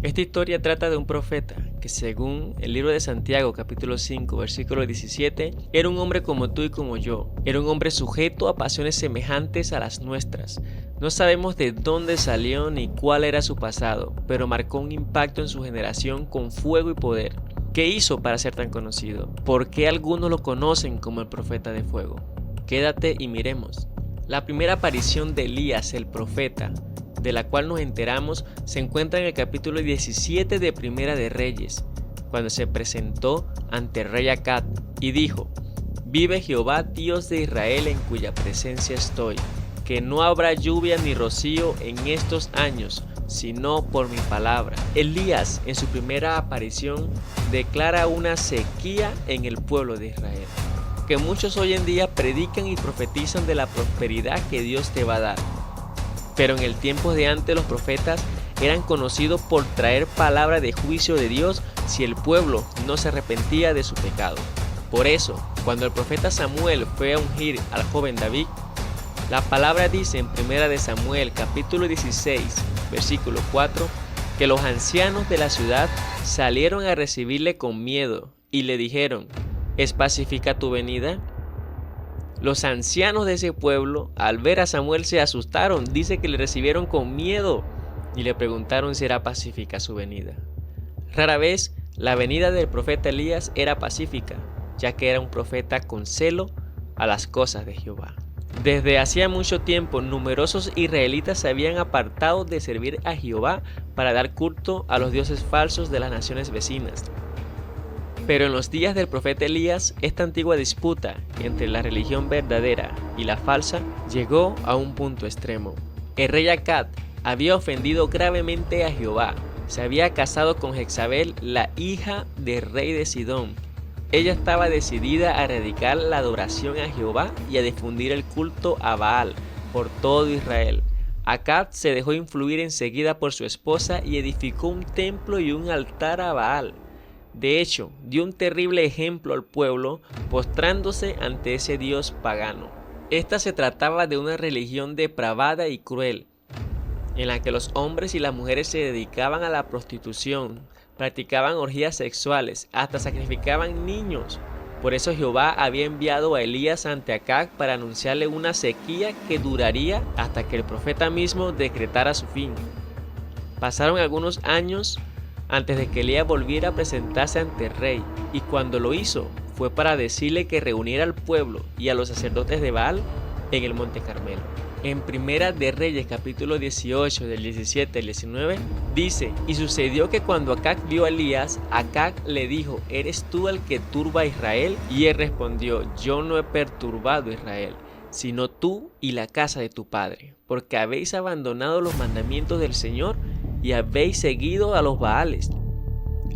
Esta historia trata de un profeta que, según el libro de Santiago capítulo 5 versículo 17, era un hombre como tú y como yo. Era un hombre sujeto a pasiones semejantes a las nuestras. No sabemos de dónde salió ni cuál era su pasado, pero marcó un impacto en su generación con fuego y poder. ¿Qué hizo para ser tan conocido? ¿Por qué algunos lo conocen como el profeta de fuego? Quédate y miremos. La primera aparición de Elías el profeta, de la cual nos enteramos, se encuentra en el capítulo 17 de Primera de Reyes, cuando se presentó ante el rey Acab y dijo: «Vive Jehová, Dios de Israel, en cuya presencia estoy, que no habrá lluvia ni rocío en estos años, sino por mi palabra». Elías, en su primera aparición, declara una sequía en el pueblo de Israel, que muchos hoy en día predican y profetizan de la prosperidad que Dios te va a dar. Pero en el tiempo de antes los profetas eran conocidos por traer palabra de juicio de Dios si el pueblo no se arrepentía de su pecado. Por eso, cuando el profeta Samuel fue a ungir al joven David, la palabra dice en 1 Samuel capítulo 16 versículo 4 que los ancianos de la ciudad salieron a recibirle con miedo y le dijeron: ¿es pacífica tu venida? Los ancianos de ese pueblo, al ver a Samuel, se asustaron. Dice que le recibieron con miedo y le preguntaron si era pacífica su venida. Rara vez la venida del profeta Elías era pacífica, ya que era un profeta con celo a las cosas de Jehová. Desde hacía mucho tiempo, numerosos israelitas se habían apartado de servir a Jehová para dar culto a los dioses falsos de las naciones vecinas. Pero en los días del profeta Elías, esta antigua disputa entre la religión verdadera y la falsa llegó a un punto extremo. El rey Acab había ofendido gravemente a Jehová. Se había casado con Jezabel, la hija del rey de Sidón. Ella estaba decidida a erradicar la adoración a Jehová y a difundir el culto a Baal por todo Israel. Acab se dejó influir enseguida por su esposa y edificó un templo y un altar a Baal. De hecho, dio un terrible ejemplo al pueblo, postrándose ante ese dios pagano. Esta se trataba de una religión depravada y cruel, en la que los hombres y las mujeres se dedicaban a la prostitución, practicaban orgías sexuales, hasta sacrificaban niños. Por eso Jehová había enviado a Elías ante Acab para anunciarle una sequía que duraría hasta que el profeta mismo decretara su fin. Pasaron algunos años antes de que Elías volviera a presentarse ante el rey, y cuando lo hizo fue para decirle que reuniera al pueblo y a los sacerdotes de Baal en el monte Carmelo. En Primera de Reyes capítulo 18 del 17 al 19 dice: «Y sucedió que cuando Acab vio a Elías, Acab le dijo: ¿eres tú el que turba a Israel? Y él respondió: yo no he perturbado a Israel, sino tú y la casa de tu padre, porque habéis abandonado los mandamientos del Señor y habéis seguido a los Baales.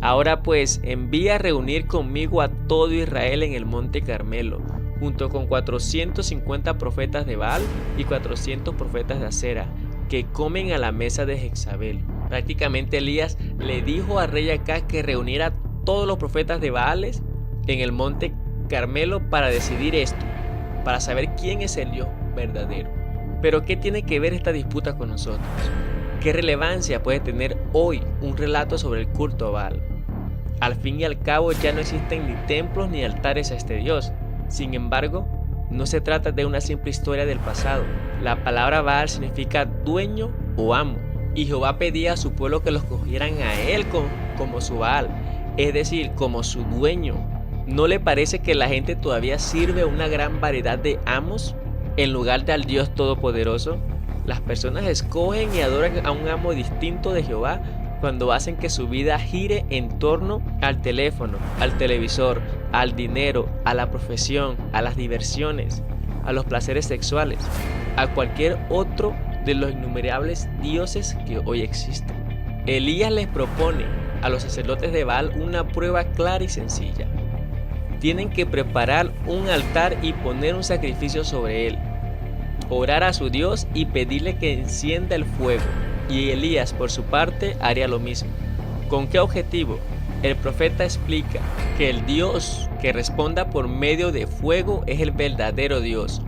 Ahora pues, envía a reunir conmigo a todo Israel en el monte Carmelo, junto con 450 profetas de Baal y 400 profetas de Acera, que comen a la mesa de Jezabel». Prácticamente Elías le dijo al rey Acab que reuniera a todos los profetas de Baales en el monte Carmelo para decidir esto, para saber quién es el Dios verdadero. Pero ¿qué tiene que ver esta disputa con nosotros? ¿Qué relevancia puede tener hoy un relato sobre el culto a Baal? Al fin y al cabo ya no existen ni templos ni altares a este dios. Sin embargo, no se trata de una simple historia del pasado. La palabra Baal significa dueño o amo, y Jehová pedía a su pueblo que los cogieran a él como su Baal, es decir, como su dueño. ¿No le parece que la gente todavía sirve a una gran variedad de amos en lugar del Dios Todopoderoso? Las personas escogen y adoran a un amo distinto de Jehová cuando hacen que su vida gire en torno al teléfono, al televisor, al dinero, a la profesión, a las diversiones, a los placeres sexuales, a cualquier otro de los innumerables dioses que hoy existen. Elías les propone a los sacerdotes de Baal una prueba clara y sencilla. Tienen que preparar un altar y poner un sacrificio sobre él, orar a su Dios y pedirle que encienda el fuego, y Elías por su parte haría lo mismo. ¿Con qué objetivo? El profeta explica que el Dios que responda por medio de fuego es el verdadero Dios.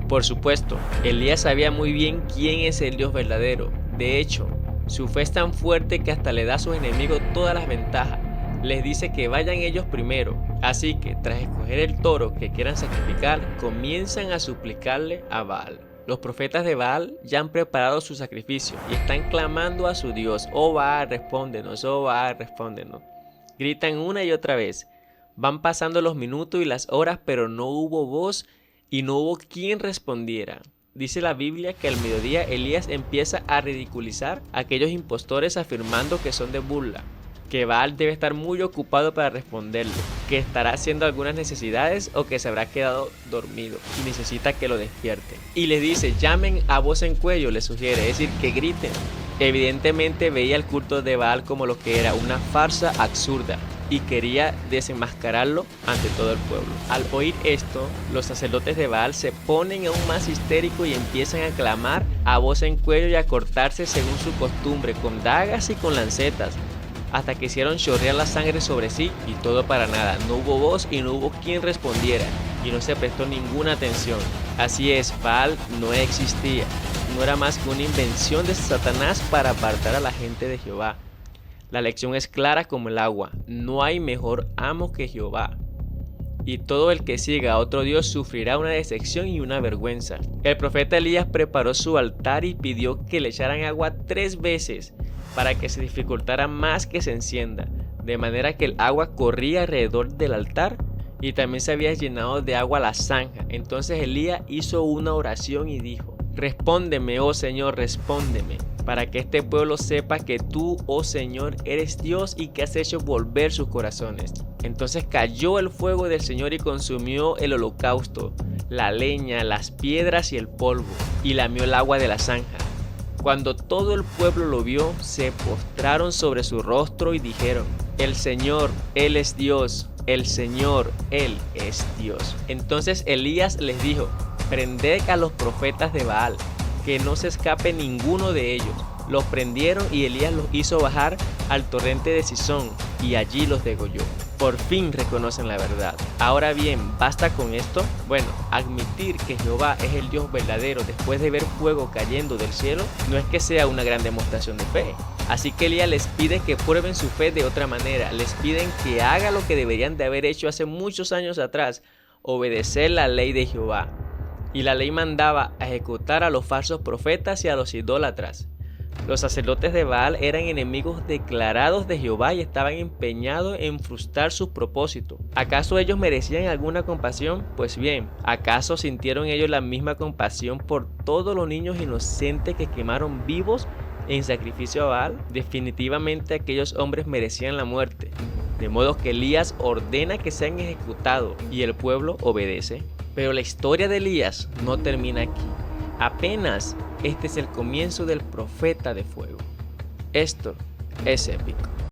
Por supuesto, Elías sabía muy bien quién es el Dios verdadero. De hecho, Su fe es tan fuerte que hasta le da a sus enemigos todas las ventajas. Les dice que vayan ellos primero. Así que, tras escoger el toro que quieran sacrificar, comienzan a suplicarle a Baal. Los profetas de Baal ya han preparado su sacrificio y están clamando a su Dios: "Oh Baal, respóndenos, oh Baal, respóndenos". Gritan una y otra vez. Van pasando los minutos y las horas, pero no hubo voz y no hubo quien respondiera. Dice la Biblia que al mediodía Elías empieza a ridiculizar a aquellos impostores afirmando que son de burla, que Baal debe estar muy ocupado para responderle, que estará haciendo algunas necesidades o que se habrá quedado dormido y necesita que lo despierte. Y les dice: llamen a voz en cuello, le sugiere, es decir, que griten. Evidentemente veía el culto de Baal como lo que era, una farsa absurda, y quería desenmascararlo ante todo el pueblo. Al oír esto, los sacerdotes de Baal se ponen aún más histéricos y empiezan a clamar a voz en cuello y a cortarse según su costumbre, con dagas y con lancetas, hasta que hicieron chorrear la sangre sobre sí, y todo para nada. No hubo voz y no hubo quien respondiera, y no se prestó ninguna atención. Así es, Baal no existía, no era más que una invención de Satanás para apartar a la gente de Jehová. La lección es clara como el agua: no hay mejor amo que Jehová, y todo el que siga a otro Dios sufrirá una decepción y una vergüenza. El profeta Elías preparó su altar y pidió que le echaran agua 3 veces para que se dificultara más que se encienda, de manera que el agua corría alrededor del altar y también se había llenado de agua la zanja. Entonces Elías hizo una oración y dijo: respóndeme, oh Señor, respóndeme, para que este pueblo sepa que tú, oh Señor, eres Dios y que has hecho volver sus corazones. Entonces cayó el fuego del Señor y consumió el holocausto, la leña, las piedras y el polvo, y lamió el agua de la zanja. Cuando todo el pueblo lo vio, se postraron sobre su rostro y dijeron: el Señor, Él es Dios, el Señor, Él es Dios. Entonces Elías les dijo: prended a los profetas de Baal, que no se escape ninguno de ellos. Los prendieron y Elías los hizo bajar al torrente de Cisón, y allí los degolló. Por fin reconocen la verdad. Ahora bien, ¿basta con esto? Bueno, admitir que Jehová es el Dios verdadero después de ver fuego cayendo del cielo no es que sea una gran demostración de fe. Así que Elías les pide que prueben su fe de otra manera. Les piden que hagan lo que deberían de haber hecho hace muchos años atrás: obedecer la ley de Jehová. Y la ley mandaba a ejecutar a los falsos profetas y a los idólatras. Los sacerdotes de Baal eran enemigos declarados de Jehová y estaban empeñados en frustrar sus propósitos. ¿Acaso ellos merecían alguna compasión? Pues bien, ¿acaso sintieron ellos la misma compasión por todos los niños inocentes que quemaron vivos en sacrificio a Baal? Definitivamente aquellos hombres merecían la muerte. De modo que Elías ordena que sean ejecutados y el pueblo obedece. Pero la historia de Elías no termina aquí. Apenas este es el comienzo del profeta de fuego. Esto es épico.